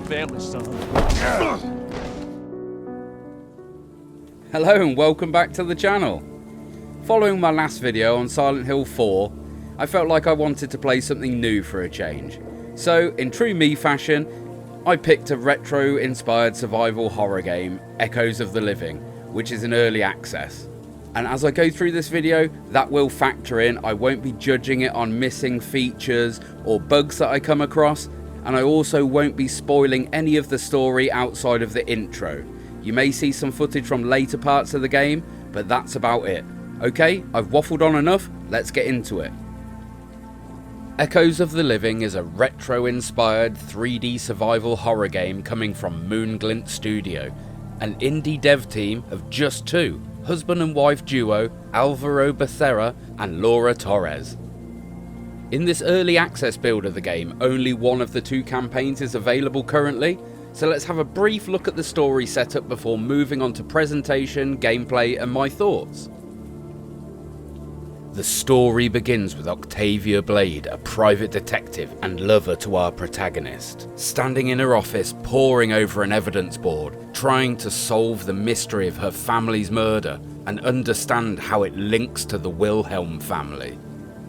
family, son. Hello and welcome back to the channel. Following my last video on Silent Hill 4, I felt like I wanted to play something new for a change. So, in true me fashion, I picked a retro-inspired survival horror game, Echoes of the Living, which is in early access. And as I go through this video, that will factor in. I won't be judging it on missing features or bugs that I come across, and I also won't be spoiling any of the story outside of the intro. You may see some footage from later parts of the game, but that's about it. Okay, I've waffled on enough, let's get into it. Echoes of the Living is a retro-inspired 3D survival horror game coming from Moonglint Studio, an indie dev team of just two, husband and wife duo Alvaro Becerra and Laura Torres. In this early access build of the game, only one of the two campaigns is available currently, so let's have a brief look at the story setup before moving on to presentation, gameplay and my thoughts. The story begins with Octavia Blade, a private detective and lover to our protagonist, standing in her office poring over an evidence board, trying to solve the mystery of her family's murder and understand how it links to the Wilhelm family.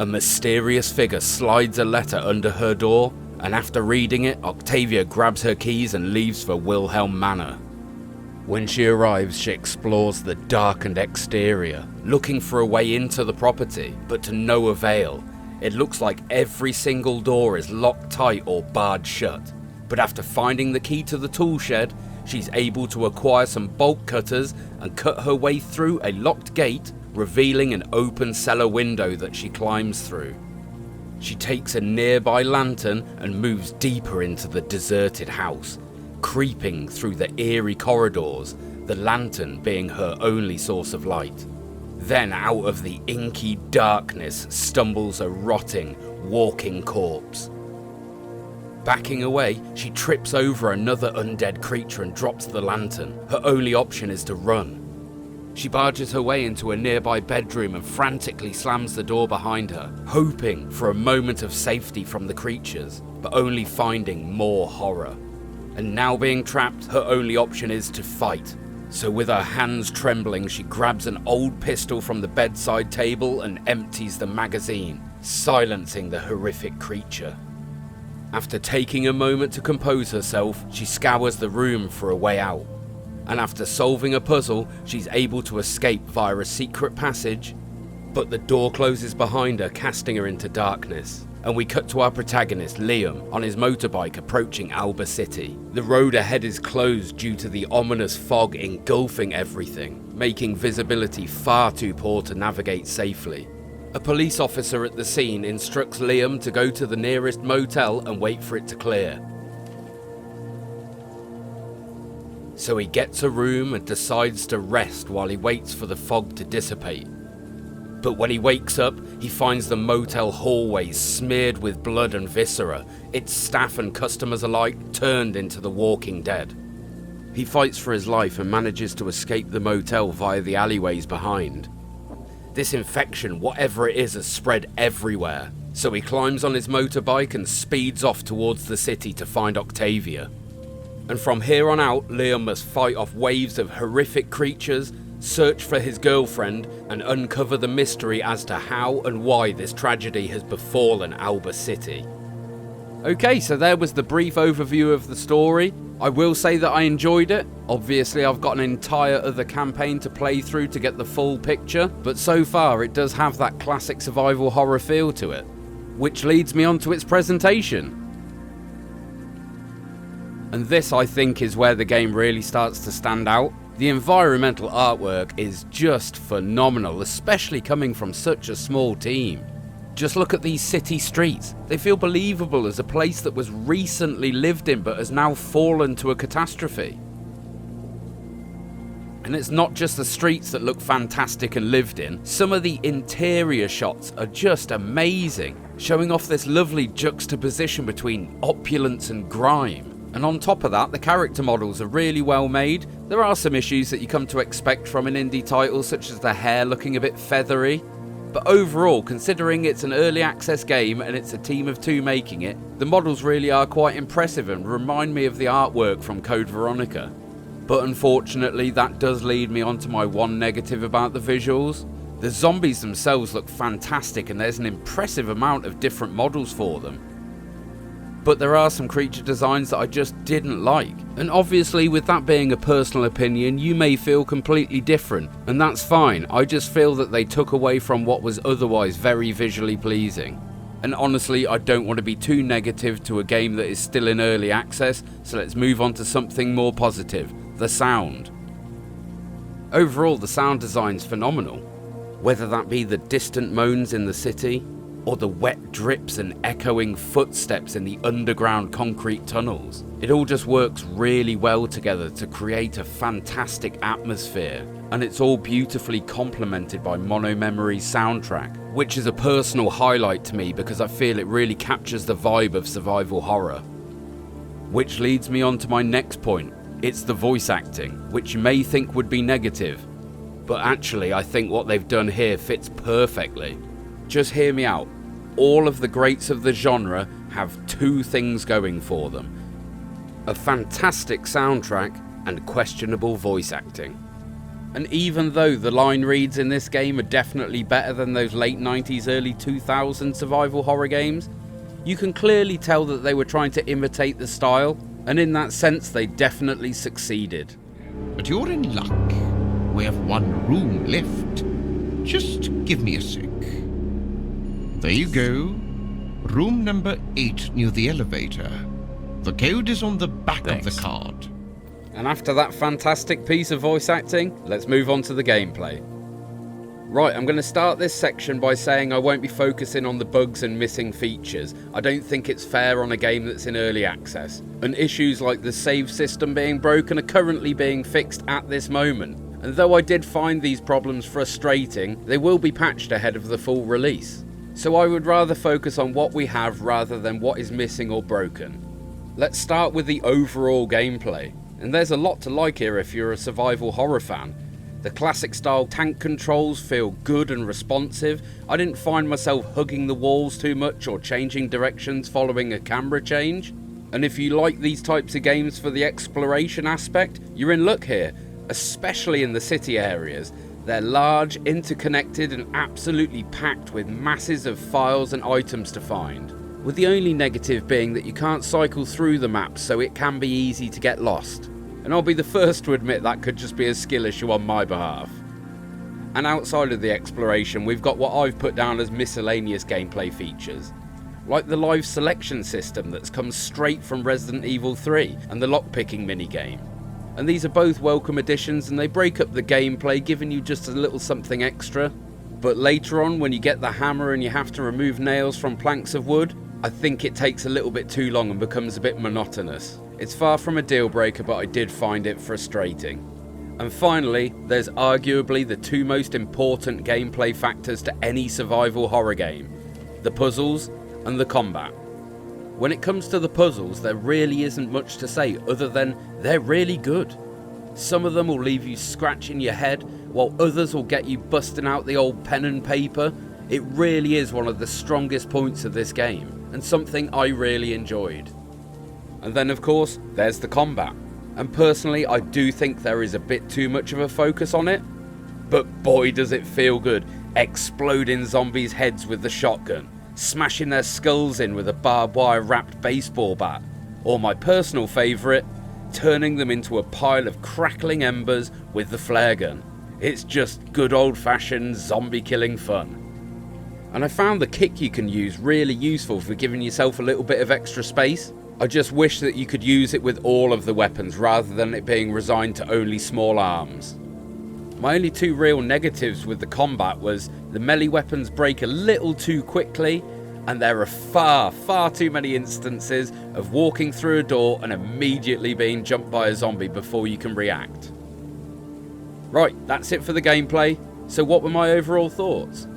A mysterious figure slides a letter under her door, and after reading it, Octavia grabs her keys and leaves for Wilhelm Manor. When she arrives, she explores the darkened exterior, looking for a way into the property, but to no avail. It looks like every single door is locked tight or barred shut. But after finding the key to the tool shed, she's able to acquire some bolt cutters and cut her way through a locked gate, revealing an open cellar window that she climbs through. She takes a nearby lantern and moves deeper into the deserted house, creeping through the eerie corridors, the lantern being her only source of light. Then out of the inky darkness stumbles a rotting, walking corpse. Backing away, she trips over another undead creature and drops the lantern. Her only option is to run. She barges her way into a nearby bedroom and frantically slams the door behind her, hoping for a moment of safety from the creatures, but only finding more horror. And now being trapped, her only option is to fight. So with her hands trembling, she grabs an old pistol from the bedside table and empties the magazine, silencing the horrific creature. After taking a moment to compose herself, she scours the room for a way out. And after solving a puzzle, she's able to escape via a secret passage, but the door closes behind her, casting her into darkness. And we cut to our protagonist, Liam, on his motorbike approaching Alba City. The road ahead is closed due to the ominous fog engulfing everything, making visibility far too poor to navigate safely. A police officer at the scene instructs Liam to go to the nearest motel and wait for it to clear. So he gets a room and decides to rest while he waits for the fog to dissipate. But when he wakes up, he finds the motel hallways smeared with blood and viscera, its staff and customers alike turned into the walking dead. He fights for his life and manages to escape the motel via the alleyways behind. This infection, whatever it is, has spread everywhere, so he climbs on his motorbike and speeds off towards the city to find Octavia. And from here on out, Liam must fight off waves of horrific creatures, search for his girlfriend, and uncover the mystery as to how and why this tragedy has befallen Alba City. Okay, so there was the brief overview of the story. I will say that I enjoyed it. Obviously, I've got an entire other campaign to play through to get the full picture, but so far it does have that classic survival horror feel to it, which leads me on to its presentation. And this, I think, is where the game really starts to stand out. The environmental artwork is just phenomenal, especially coming from such a small team. Just look at these city streets. They feel believable as a place that was recently lived in but has now fallen to a catastrophe. And it's not just the streets that look fantastic and lived in. Some of the interior shots are just amazing, showing off this lovely juxtaposition between opulence and grime. And on top of that, the character models are really well made. There are some issues that you come to expect from an indie title, such as the hair looking a bit feathery. But overall, considering it's an early access game and it's a team of 2 making it, the models really are quite impressive and remind me of the artwork from Code Veronica. But unfortunately, that does lead me on to my one negative about the visuals. The zombies themselves look fantastic and there's an impressive amount of different models for them. But there are some creature designs that I just didn't like. And obviously, with that being a personal opinion, you may feel completely different, and that's fine. I just feel that they took away from what was otherwise very visually pleasing. And honestly, I don't want to be too negative to a game that is still in early access, so let's move on to something more positive, the sound. Overall, the sound design's phenomenal. Whether that be the distant moans in the city, or the wet drips and echoing footsteps in the underground concrete tunnels. It all just works really well together to create a fantastic atmosphere, and it's all beautifully complemented by Mono Memory's soundtrack, which is a personal highlight to me because I feel it really captures the vibe of survival horror. Which leads me on to my next point. It's the voice acting, which you may think would be negative, but actually I think what they've done here fits perfectly. Just hear me out. All of the greats of the genre have 2 things going for them: a fantastic soundtrack and questionable voice acting. And even though the line reads in this game are definitely better than those late 90s, early 2000s survival horror games, you can clearly tell that they were trying to imitate the style, and in that sense they definitely succeeded. But you're in luck. We have 1 room left. Just give me a sec. There you go. Room number 8 near the elevator. The code is on the back of the card. And after that fantastic piece of voice acting, let's move on to the gameplay. Right, I'm going to start this section by saying I won't be focusing on the bugs and missing features. I don't think it's fair on a game that's in early access. And issues like the save system being broken are currently being fixed at this moment. And though I did find these problems frustrating, they will be patched ahead of the full release. So I would rather focus on what we have rather than what is missing or broken. Let's start with the overall gameplay. And there's a lot to like here if you're a survival horror fan. The classic style tank controls feel good and responsive. I didn't find myself hugging the walls too much or changing directions following a camera change. And if you like these types of games for the exploration aspect, you're in luck here, especially in the city areas. They're large, interconnected and absolutely packed with masses of files and items to find, with the only negative being that you can't cycle through the maps, so it can be easy to get lost. And I'll be the first to admit that could just be a skill issue on my behalf. And outside of the exploration, we've got what I've put down as miscellaneous gameplay features, like the live selection system that's come straight from Resident Evil 3 and the lockpicking minigame. And these are both welcome additions and they break up the gameplay, giving you just a little something extra. But later on, when you get the hammer and you have to remove nails from planks of wood, I think it takes a little bit too long and becomes a bit monotonous. It's far from a deal breaker, but I did find it frustrating. And finally, there's arguably the 2 most important gameplay factors to any survival horror game: the puzzles and the combat. When it comes to the puzzles, there really isn't much to say other than they're really good. Some of them will leave you scratching your head, while others will get you busting out the old pen and paper. It really is one of the strongest points of this game, and something I really enjoyed. And then of course, there's the combat. And personally, I do think there is a bit too much of a focus on it. But boy does it feel good, exploding zombies' heads with the shotgun, smashing their skulls in with a barbed wire wrapped baseball bat, or my personal favourite, turning them into a pile of crackling embers with the flare gun. It's just good old fashioned zombie killing fun. And I found the kick you can use really useful for giving yourself a little bit of extra space. I just wish that you could use it with all of the weapons rather than it being resigned to only small arms. My only 2 real negatives with the combat was the melee weapons break a little too quickly, and there are far too many instances of walking through a door and immediately being jumped by a zombie before you can react. Right, that's it for the gameplay. So what were my overall thoughts?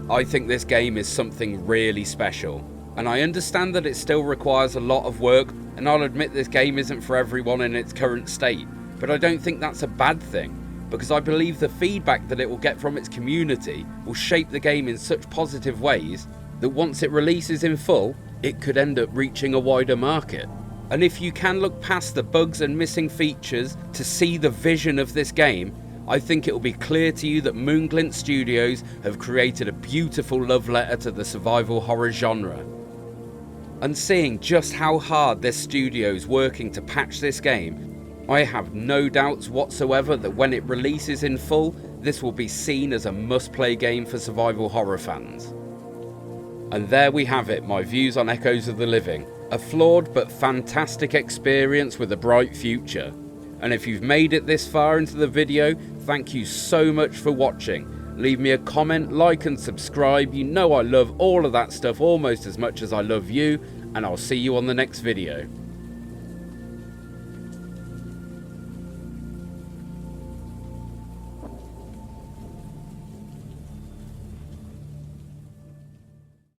I think this game is something really special, and I understand that it still requires a lot of work, and I'll admit this game isn't for everyone in its current state, but I don't think that's a bad thing, because I believe the feedback that it will get from its community will shape the game in such positive ways that once it releases in full, it could end up reaching a wider market. And if you can look past the bugs and missing features to see the vision of this game, I think it will be clear to you that Moonglint Studios have created a beautiful love letter to the survival horror genre. And seeing just how hard this studio's working to patch this game, I have no doubts whatsoever that when it releases in full, this will be seen as a must-play game for survival horror fans. And there we have it, my views on Echoes of the Living. A flawed but fantastic experience with a bright future. And if you've made it this far into the video, thank you so much for watching. Leave me a comment, like and subscribe. You know I love all of that stuff almost as much as I love you, and I'll see you on the next video.